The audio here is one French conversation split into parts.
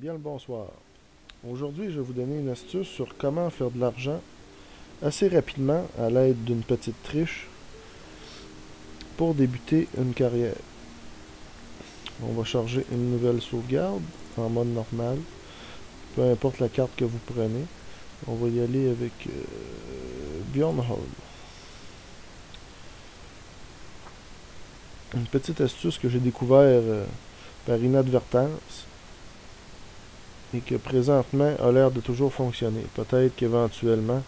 Bien le bonsoir. Aujourd'hui, je vais vous donner une astuce sur comment faire de l'argent assez rapidement à l'aide d'une petite triche pour débuter une carrière. On va charger une nouvelle sauvegarde en mode normal, peu importe la carte que vous prenez. On va y aller avec Bjornhall. Une petite astuce que j'ai découvert par inadvertance et que présentement a l'air de toujours fonctionner. Peut-être qu'éventuellement,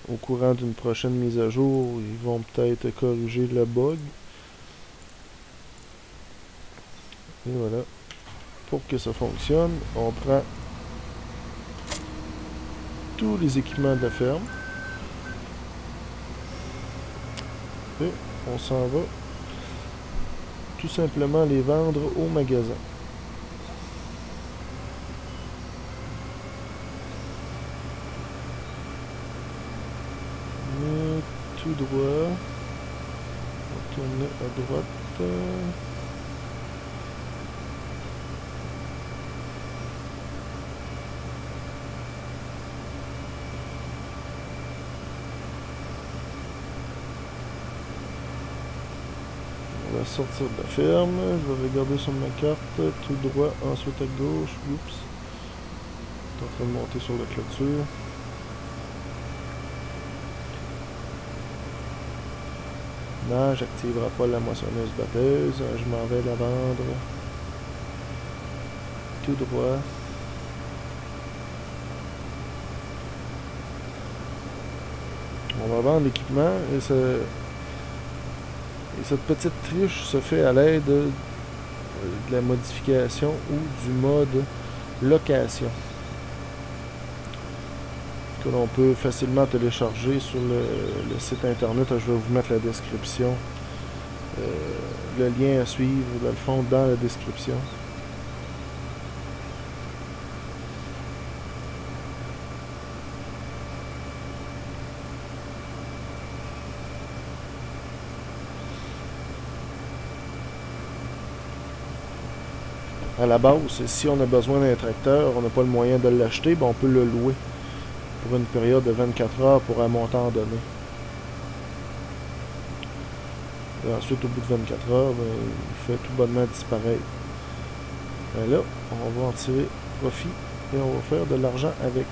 au courant d'une prochaine mise à jour, ils vont peut-être corriger le bug. Et voilà. Pour que ça fonctionne, on prend tous les équipements de la ferme et on s'en va tout simplement les vendre au magasin. Et tout droit, on va tourner à droite. On va sortir de la ferme, je vais regarder sur ma carte, tout droit, ensuite à gauche, oups, je suis en train de monter sur la clôture. Non, j'activerai pas la moissonneuse batteuse, je m'en vais la vendre, tout droit. On va vendre l'équipement et cette petite triche se fait à l'aide de la modification ou du mode location que l'on peut facilement télécharger sur le site internet. Je vais vous mettre la description, le lien à suivre dans le fond dans la description. À la base, si on a besoin d'un tracteur, on n'a pas le moyen de l'acheter, ben on peut le louer pour une période de 24 heures pour un montant donné. Et ensuite, au bout de 24 heures, ben, il fait tout bonnement disparaître. Et là, on va en tirer profit et on va faire de l'argent avec.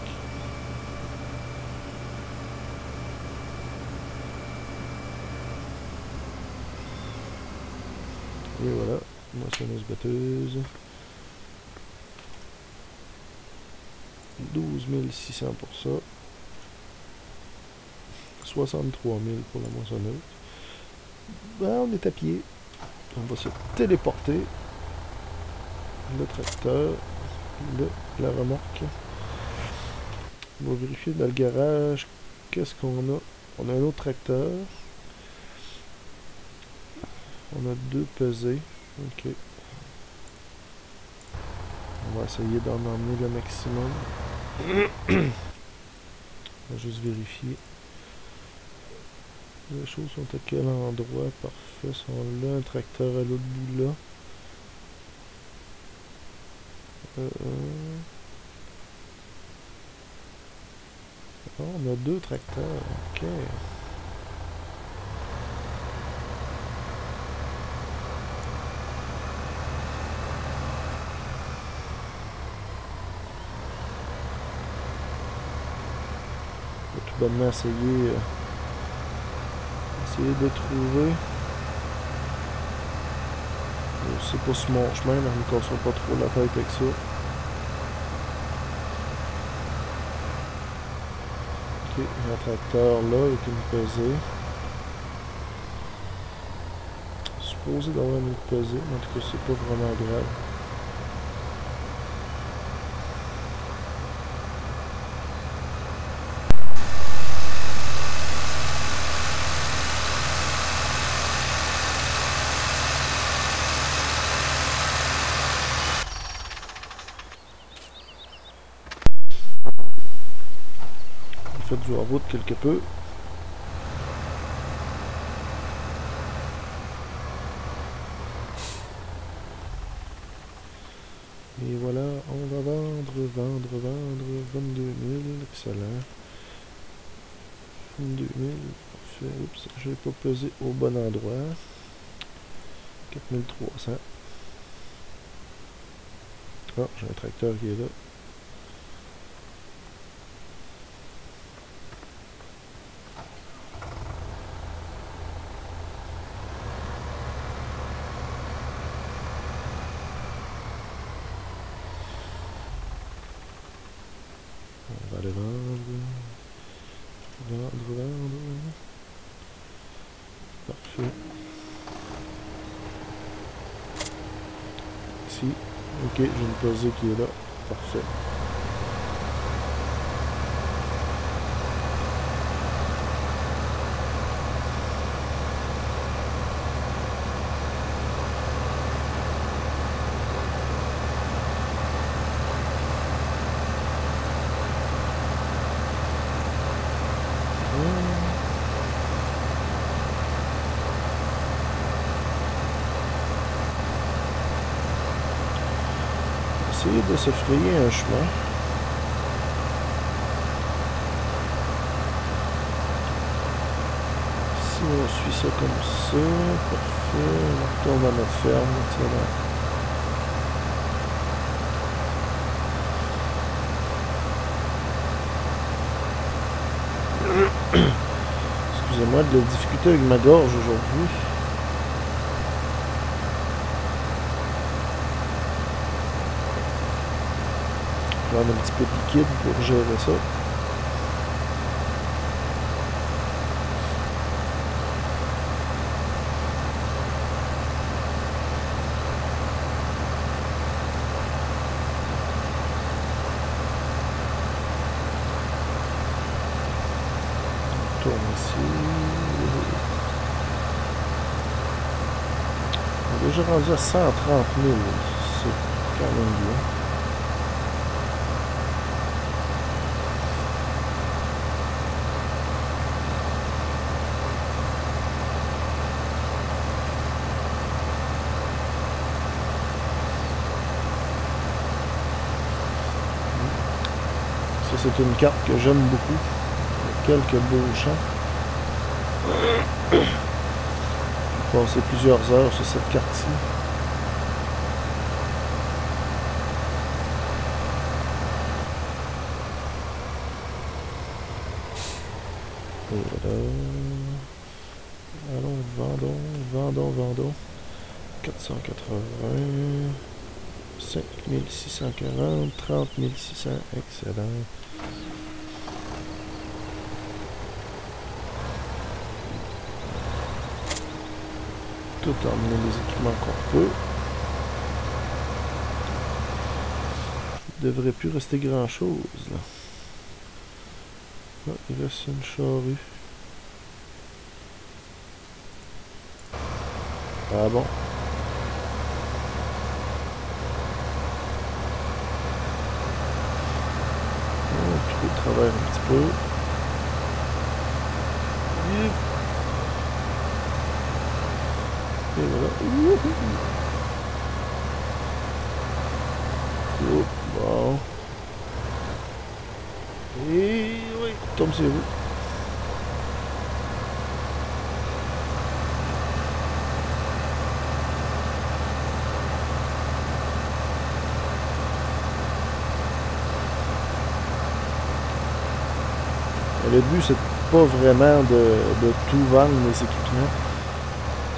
Et voilà, moissonneuse batteuse. 12 600 pour ça. 63 000 pour la moissonneuse. Ben, on est à pied. On va se téléporter. Le tracteur. La remorque. On va vérifier dans le garage. Qu'est-ce qu'on a? On a un autre tracteur. On a 2 pesées. Ok. On va essayer d'en emmener le maximum. On va juste vérifier. Les choses sont à quel endroit? Parfait, sont là. Un tracteur à l'autre bout là. Oh, on a 2 tracteurs. Ok. On va tout bonnement essayer de trouver. C'est pas sur mon chemin, mais je ne me casse pas trop la tête avec ça. Ok, un tracteur là avec une pesée. Supposé d'avoir une pesée, mais en tout cas c'est pas vraiment grave. J'ai fait du hors-route quelque peu. Et voilà, on va vendre 22 000, excellent. 22 000, parfait. Oups, je n'ai pas pesé au bon endroit. 4300. Ah, j'ai un tracteur qui est là. On va aller vendre. Vendre. Parfait. Ici. Ok, j'ai une pesée qui est là. Parfait. Essayer de se frayer un chemin. Si on suit ça comme ça, parfait, on retourne à notre ferme, excellent. Excusez-moi de la difficulté avec ma gorge aujourd'hui. Prendre un petit peu de liquide pour gérer ça. On tourne ici. On est déjà rendu à 130 000. C'est quand même bien. Ça, c'est une carte que j'aime beaucoup. Il y a quelques beaux champs. J'ai passé plusieurs heures sur cette carte-ci. Et voilà. Allons, vendons. 480. 5640. 30 600. Excellent. Tout emmener les équipements qu'on peut. Il ne devrait plus rester grand chose là. Ah, il reste une charrue. Ah bon. Puis le travail un petit peu. Et voilà. Bon. Et oui, tombe sur vous. Le but, c'est pas vraiment de tout vendre les équipements.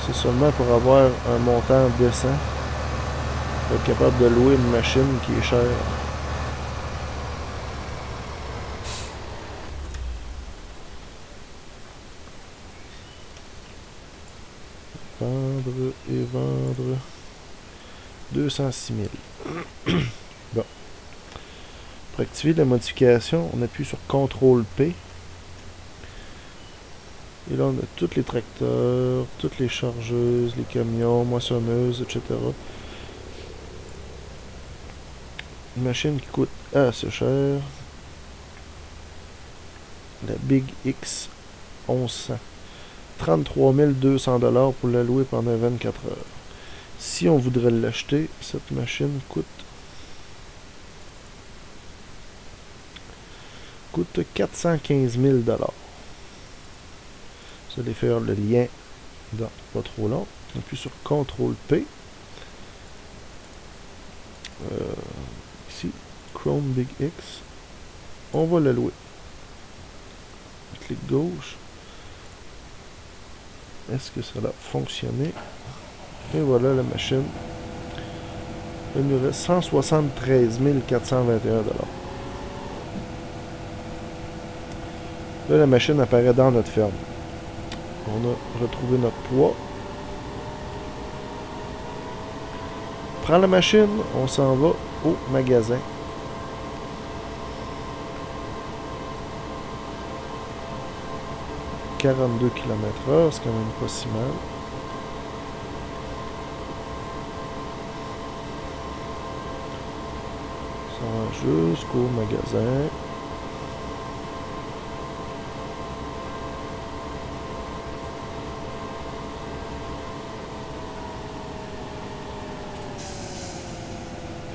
C'est seulement pour avoir un montant décent. Pour être capable de louer une machine qui est chère. Vendre et vendre. 206 000. Bon. Pour activer la modification, on appuie sur CTRL-P. Et là, on a tous les tracteurs, toutes les chargeuses, les camions, moissonneuses, etc. Une machine qui coûte assez cher. La Big X 1100. 33 200 $ pour la louer pendant 24 heures. Si on voudrait l'acheter, cette machine coûte coûte 415 000 $. Vous allez faire le lien dans pas trop long. On appuie sur CTRL-P. Ici, Chrome Big X. On va le louer. Clic gauche. Est-ce que ça a fonctionné? Et voilà la machine. Il nous reste 173 421 $. Là, la machine apparaît dans notre ferme. On a retrouvé notre poids. On prend la machine, on s'en va au magasin. « 42 km/h, c'est quand même pas si mal. Ça va jusqu'au magasin.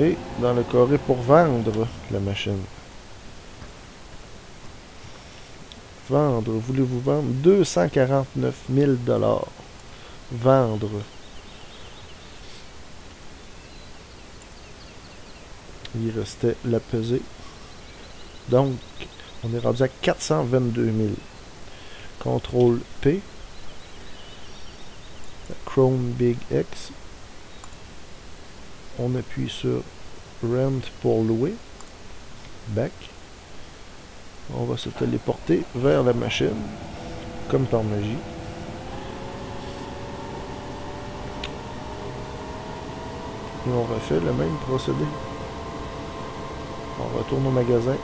Et dans le carré pour vendre la machine. Vendre, voulez-vous vendre 249 000 $. Vendre. Il restait la pesée. Donc, on est rendu à 422 000. CTRL-P. Chrome Big X. On appuie sur Rent pour louer. Back. On va se téléporter vers la machine, comme par magie. Et on refait le même procédé. On retourne au magasin.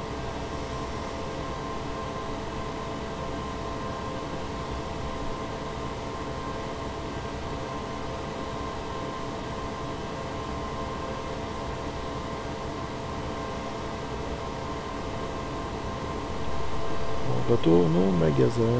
On retourne au magasin.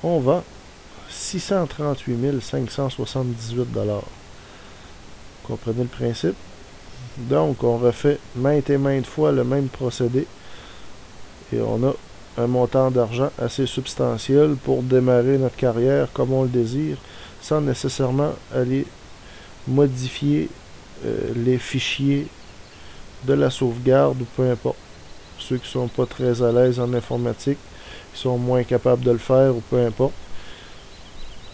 On vend 638 578 $. Comprenez le principe? Donc, on refait maintes et maintes fois le même procédé. Et on a un montant d'argent assez substantiel pour démarrer notre carrière comme on le désire, sans nécessairement aller modifier les fichiers de la sauvegarde ou peu importe. Ceux qui ne sont pas très à l'aise en informatique, qui sont moins capables de le faire ou peu importe.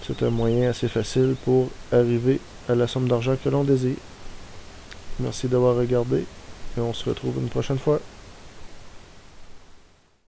C'est un moyen assez facile pour arriver à la somme d'argent que l'on désire. Merci d'avoir regardé et on se retrouve une prochaine fois.